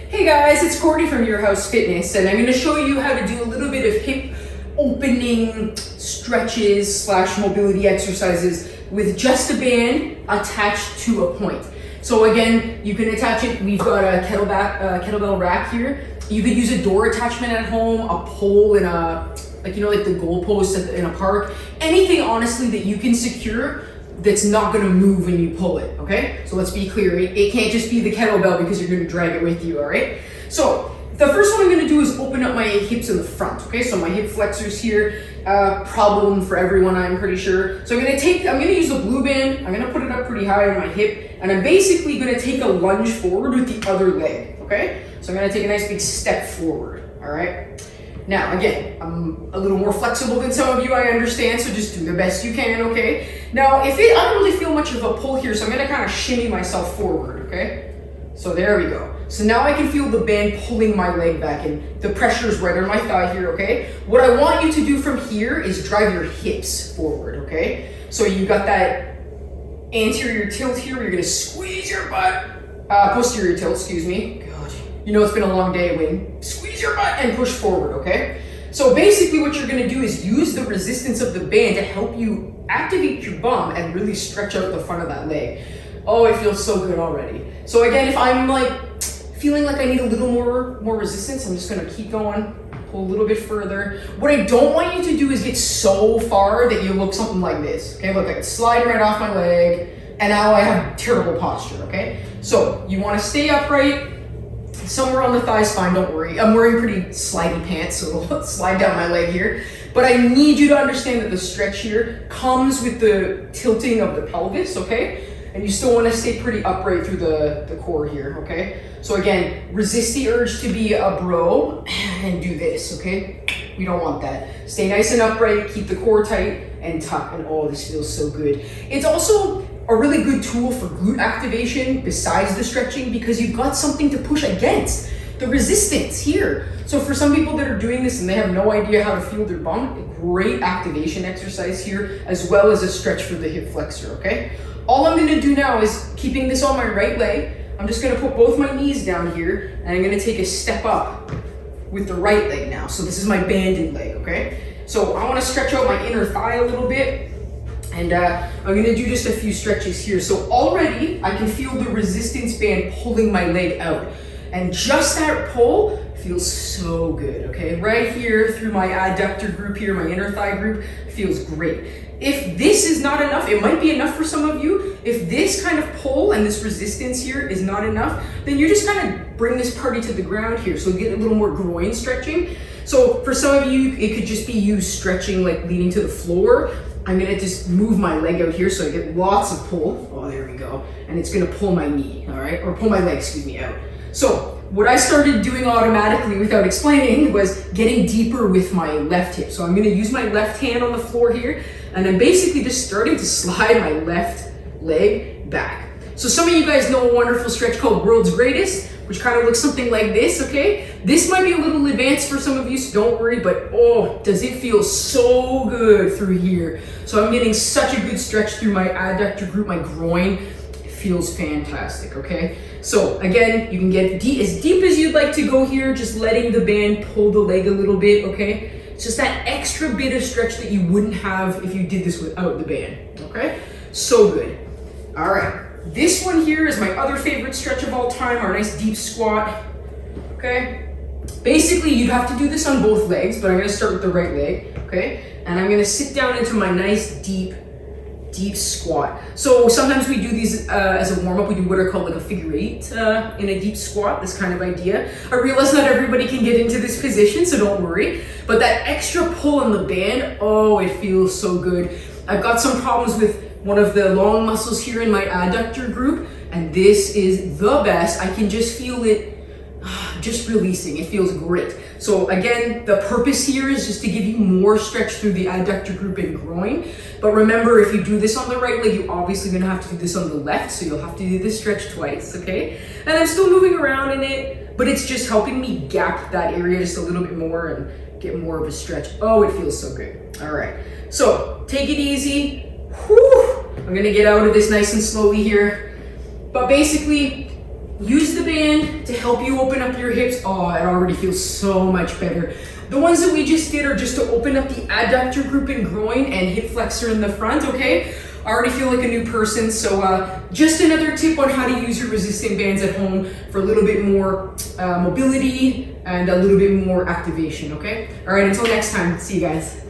Hey guys, it's Courtney from Your House Fitness, and I'm going to show you how to do a little bit of hip opening stretches slash mobility exercises with just a band attached to a point. So again, you can attach it. We've got a kettlebell rack here. You could use a door attachment at home, a pole in a, like the goalpost in a park. Anything honestly that you can secure that's not gonna move when you pull it, okay? So let's be clear, it can't just be the kettlebell because you're gonna drag it with you, all right? So the first one I'm gonna do is open up my hips in the front, okay? So my hip flexors here, problem for everyone, I'm pretty sure. So I'm gonna use the blue band, I'm gonna put it up pretty high on my hip, and I'm basically gonna take a lunge forward with the other leg, okay? So I'm gonna take a nice big step forward, all right? Now, again, I'm a little more flexible than some of you, I understand, so just do the best you can, okay? Now, I don't really feel much of a pull here, so I'm gonna kind of shimmy myself forward, okay? So there we go. So now I can feel the band pulling my leg back in. The pressure is right on my thigh here, okay? What I want you to do from here is drive your hips forward, okay? So you got that anterior tilt here, where you're gonna squeeze your butt, posterior tilt, excuse me. God, you know it's been a long day, Wayne. Squeeze your butt and push forward, okay? So basically what you're gonna do is use the resistance of the band to help you activate your bum and really stretch out the front of that leg. Oh, it feels so good already. So again, if I'm like feeling like I need a little more resistance, I'm just gonna keep going, pull a little bit further. What I don't want you to do is get so far that you look something like this. Okay, look, it's sliding right off my leg, and now I have terrible posture, okay? So you wanna stay upright, somewhere on the thigh's fine, don't worry. I'm wearing pretty slidey pants, so it'll slide down my leg here. But I need you to understand that the stretch here comes with the tilting of the pelvis, okay? And you still want to stay pretty upright through the core here, okay? So again, resist the urge to be a bro and do this, okay? We don't want that. Stay nice and upright, keep the core tight and tuck, and oh, this feels so good. It's also a really good tool for glute activation besides the stretching because you've got something to push against. The resistance here. So for some people that are doing this and they have no idea how to feel their bum, a great activation exercise here, as well as a stretch for the hip flexor, okay? All I'm gonna do now is, keeping this on my right leg, I'm just gonna put both my knees down here and I'm gonna take a step up with the right leg now. So this is my banded leg, okay? So I wanna stretch out my inner thigh a little bit, and I'm gonna do just a few stretches here. So already I can feel the resistance band pulling my leg out. And just that pull feels so good, okay? Right here through my adductor group here, my inner thigh group, feels great. If this is not enough, it might be enough for some of you. If this kind of pull and this resistance here is not enough, then you just kind of bring this party to the ground here. So get a little more groin stretching. So for some of you, it could just be you stretching like leaning to the floor. I'm gonna just move my leg out here so I get lots of pull. Oh, there we go. And it's gonna pull my knee, all right? Or pull my leg, excuse me, out. So what I started doing automatically without explaining was getting deeper with my left hip. So I'm gonna use my left hand on the floor here, and I'm basically just starting to slide my left leg back. So some of you guys know a wonderful stretch called World's Greatest, which kind of looks something like this, okay? This might be a little advanced for some of you, so don't worry, but oh, does it feel so good through here. So I'm getting such a good stretch through my adductor group, my groin. It feels fantastic, okay? So again, you can get as deep as you'd like to go here, just letting the band pull the leg a little bit, okay? It's just that extra bit of stretch that you wouldn't have if you did this without the band, okay? So good. All right. This one here is my other favorite stretch of all time, our nice deep squat, okay? Basically, you'd have to do this on both legs, but I'm gonna start with the right leg, okay? And I'm gonna sit down into my nice deep squat. So sometimes we do these as a warm-up. We do what are called like a figure eight in a deep squat, this kind of idea. I realize not everybody can get into this position, so don't worry. But that extra pull on the band, oh, it feels so good. I've got some problems with one of the long muscles here in my adductor group, and this is the best. I can just feel it just releasing. It feels great. So again, the purpose here is just to give you more stretch through the adductor group and groin. But remember, if you do this on the right leg, you're obviously gonna have to do this on the left, so you'll have to do this stretch twice, okay? And I'm still moving around in it, but it's just helping me gap that area just a little bit more and get more of a stretch. Oh, it feels so good. All right, so take it easy. Whew. I'm gonna get out of this nice and slowly here. But basically, use the band to help you open up your hips. Oh, it already feels so much better. The ones that we just did are just to open up the adductor group and groin and hip flexor in the front, okay? I already feel like a new person, so just another tip on how to use your resistant bands at home for a little bit more mobility and a little bit more activation, okay? All right, until next time, see you guys.